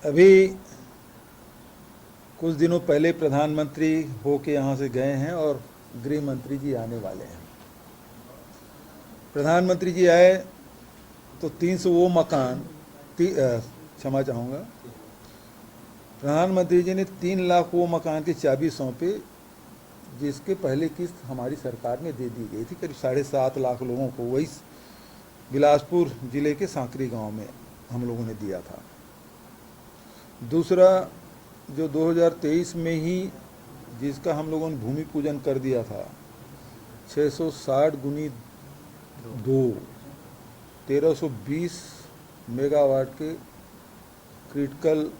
अभी कुछ दिनों पहले प्रधानमंत्री हो के यहाँ से गए हैं और गृह मंत्री जी आने वाले हैं। प्रधानमंत्री जी आए तो 300 वो मकान क्षमा चाहूँगा, प्रधानमंत्री जी ने 3 लाख वो मकान की चाबी सौंपे जिसके पहले किस्त हमारी सरकार ने दे दी गई थी, करीब 7.5 लाख लोगों को। वही बिलासपुर जिले के सांकरी गांव में हम लोगों ने दिया था। दूसरा, जो 2023 में ही जिसका हम लोगों ने भूमि पूजन कर दिया था, 660 गुनी 2 1320 मेगावाट के क्रिटिकल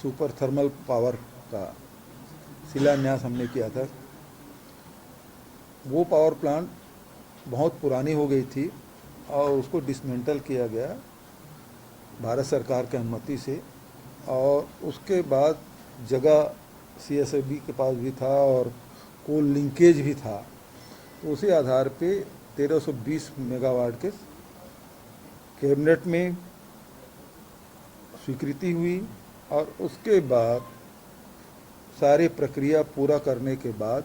सुपर थर्मल पावर का शिलान्यास हमने किया था। वो पावर प्लांट बहुत पुरानी हो गई थी और उसको डिसमेंटल किया गया भारत सरकार की अनुमति से, और उसके बाद जगह CSIB के पास भी था और कोल लिंकेज भी था, तो उसी आधार पे 1320 मेगावाट के कैबिनेट में स्वीकृति हुई और उसके बाद सारी प्रक्रिया पूरा करने के बाद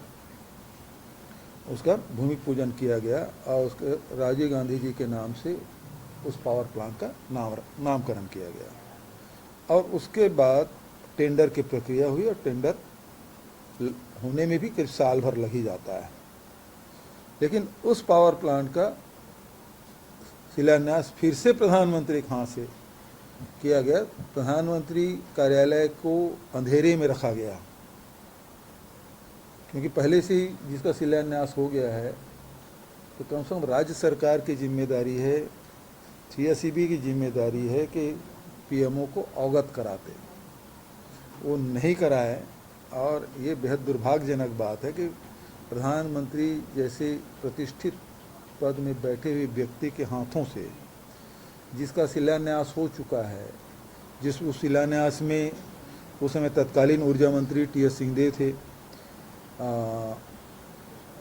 उसका भूमि पूजन किया गया और उसके राजीव गांधी जी के नाम से उस पावर प्लांट का नामकरण किया गया। और उसके बाद टेंडर की प्रक्रिया हुई और टेंडर होने में भी करीब साल भर लग ही जाता है। लेकिन उस पावर प्लांट का शिलान्यास फिर से प्रधानमंत्री के हाथ से किया गया। प्रधानमंत्री कार्यालय को अंधेरे में रखा गया क्योंकि पहले से ही जिसका शिलान्यास हो गया है, तो कम से कम राज्य सरकार की जिम्मेदारी है, CSIB की जिम्मेदारी है कि PMO को अवगत कराते। वो नहीं कराए और ये बेहद दुर्भाग्यजनक बात है कि प्रधानमंत्री जैसे प्रतिष्ठित पद में बैठे हुए व्यक्ति के हाथों से जिसका शिलान्यास हो चुका है, जिस उस शिलान्यास में उस समय तत्कालीन ऊर्जा मंत्री TS सिंहदेव थे,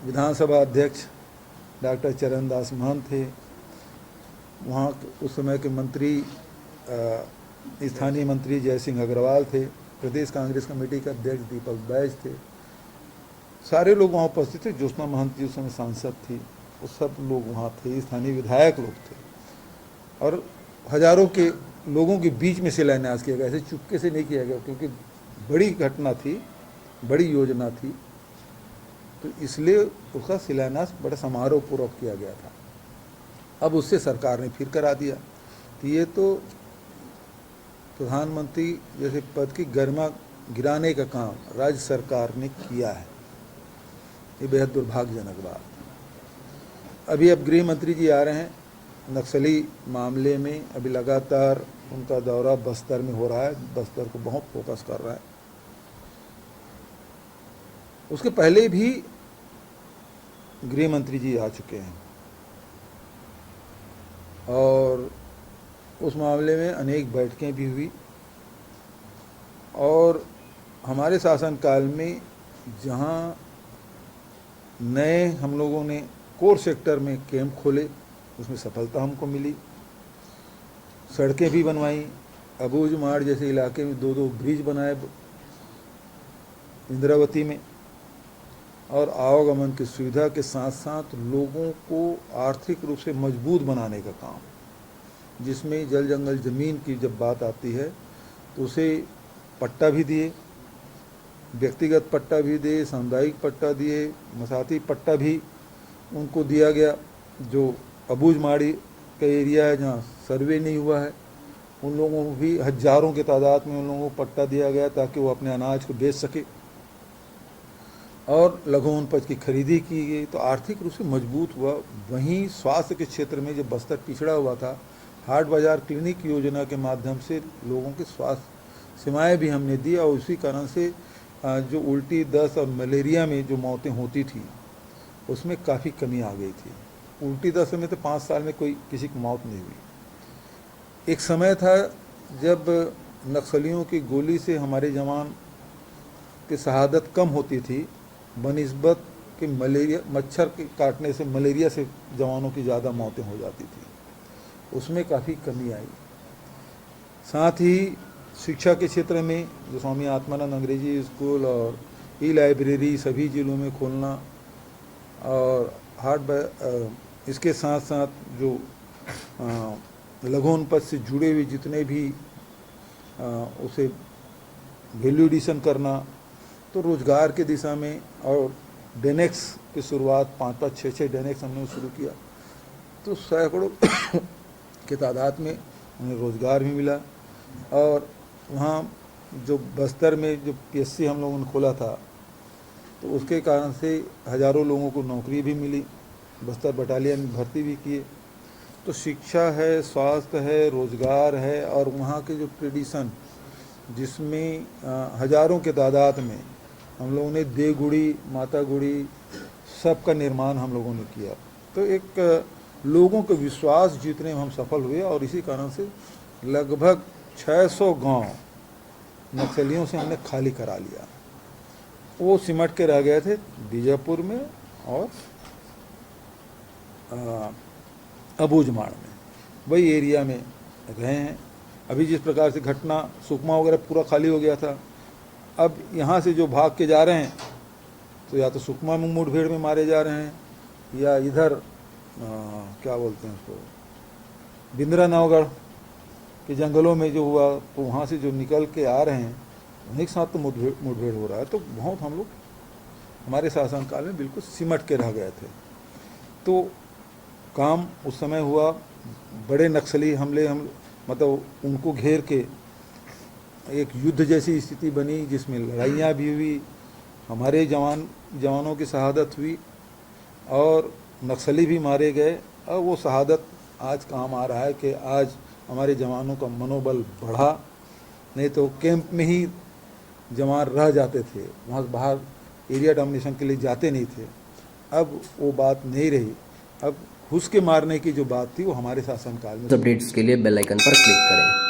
विधानसभा अध्यक्ष डॉक्टर चरणदास महंत थे, वहाँ उस समय के मंत्री स्थानीय मंत्री जय सिंह अग्रवाल थे, प्रदेश कांग्रेस कमेटी के अध्यक्ष दीपक बैज थे, सारे लोग वहाँ उपस्थित थे। ज्योत्सना महंत जी उस समय सांसद थी, वो सब लोग वहाँ थे, स्थानीय विधायक लोग थे और हजारों के लोगों के बीच में शिलान्यास किया गया। ऐसे चुपके से नहीं किया गया क्योंकि बड़ी घटना थी, बड़ी योजना थी, तो इसलिए उसका शिलान्यास बड़ा समारोह पूर्वक किया गया था। अब उससे सरकार ने फिर करा दिया, तो ये तो प्रधानमंत्री जैसे पद की गरिमा गिराने का काम राज्य सरकार ने किया है। ये बेहद दुर्भाग्यजनक बात। अभी अब गृह मंत्री जी आ रहे हैं, नक्सली मामले में अभी लगातार उनका दौरा बस्तर में हो रहा है, बस्तर को बहुत फोकस कर रहा है। उसके पहले भी गृह मंत्री जी आ चुके हैं और उस मामले में अनेक बैठकें भी हुई। और हमारे शासनकाल में जहां नए हम लोगों ने कोर सेक्टर में कैंप खोले, उसमें सफलता हमको मिली। सड़कें भी बनवाई, अबूझमाड़ जैसे इलाके में 2-2 ब्रिज बनाए इंद्रावती में, और आवागमन की सुविधा के साथ साथ लोगों को आर्थिक रूप से मजबूत बनाने का काम, जिसमें जल जंगल ज़मीन की जब बात आती है तो उसे पट्टा भी दिए, व्यक्तिगत पट्टा भी दिए, सामुदायिक पट्टा दिए, मसाती पट्टा भी उनको दिया गया। जो अबूझमाड़ी का एरिया है जहाँ सर्वे नहीं हुआ है, उन लोगों को भी हजारों की तादाद में उन लोगों को पट्टा दिया गया ताकि वो अपने अनाज को बेच सके। और लघु वनोपज की खरीदी की गई तो आर्थिक रूप से मजबूत हुआ। वहीं स्वास्थ्य के क्षेत्र में जब बस्तर पिछड़ा हुआ था, हाट बाजार क्लिनिक योजना के माध्यम से लोगों के स्वास्थ्य सेवाएं भी हमने दी और उसी कारण से जो उल्टी, दस्त और मलेरिया में जो मौतें होती थी उसमें काफ़ी कमी आ गई थी। उल्टी दस्त में तो 5 साल में कोई किसी की मौत नहीं हुई। एक समय था जब नक्सलियों की गोली से हमारे जवान की शहादत कम होती थी बनिस्बत कि मलेरिया, मच्छर के काटने से, मलेरिया से जवानों की ज़्यादा मौतें हो जाती थी। उसमें काफ़ी कमी आई। साथ ही शिक्षा के क्षेत्र में जो स्वामी आत्मानंद अंग्रेजी स्कूल और ई लाइब्रेरी सभी जिलों में खोलना, और इसके साथ साथ जो लघुपद से जुड़े हुए जितने भी उसे वैल्यू एडिशन करना, तो रोज़गार के दिशा में, और डेनेक्स की शुरुआत 5-5, 6-6 डेनेक्स हमने शुरू किया, तो सैकड़ों की तादाद में उन्हें रोज़गार भी मिला। और वहाँ जो बस्तर में जो पीएससी हम लोगों ने खोला था, तो उसके कारण से हज़ारों लोगों को नौकरी भी मिली, बस्तर बटालियन में भर्ती भी किए। तो शिक्षा है, स्वास्थ्य है, रोज़गार है, और वहाँ के जो ट्रेडिशन जिसमें हज़ारों के तादाद में हम लोगों ने देवगुड़ी, माता गुड़ी सब का निर्माण हम लोगों ने किया। तो एक लोगों के विश्वास जीतने में हम सफल हुए, और इसी कारण से लगभग 600 गांव नक्सलियों से हमने खाली करा लिया। वो सिमट के रह गए थे बीजापुर में और अबूझमाड़ में, वही एरिया में रहे हैं। अभी जिस प्रकार से घटना सुकमा वगैरह पूरा खाली हो गया था, अब यहाँ से जो भाग के जा रहे हैं तो या तो सुकमा में मुठभेड़ में मारे जा रहे हैं, या इधर क्या बोलते हैं उसको, बिंद्रा नवगढ़ के जंगलों में जो हुआ, तो वहाँ से जो निकल के आ रहे हैं उन्हीं के साथ तो मुठभेड़ हो रहा है। तो बहुत हम लोग हमारे शासनकाल में बिल्कुल सिमट के रह गए थे। तो काम उस समय हुआ, बड़े नक्सली हमले हम मतलब उनको घेर के एक युद्ध जैसी स्थिति बनी, जिसमें लड़ाइयाँ भी हुई, हमारे जवानों की शहादत हुई और नक्सली भी मारे गए। और वो शहादत आज काम आ रहा है कि आज हमारे जवानों का मनोबल बढ़ा, नहीं तो कैंप में ही जवान रह जाते थे, वहाँ बाहर एरिया डोमिनेशन के लिए जाते नहीं थे। अब वो बात नहीं रही, अब घुस के मारने की जो बात थी वो हमारे शासनकाल में। अपडेट्स के लिए बेल आइकन पर क्लिक करें।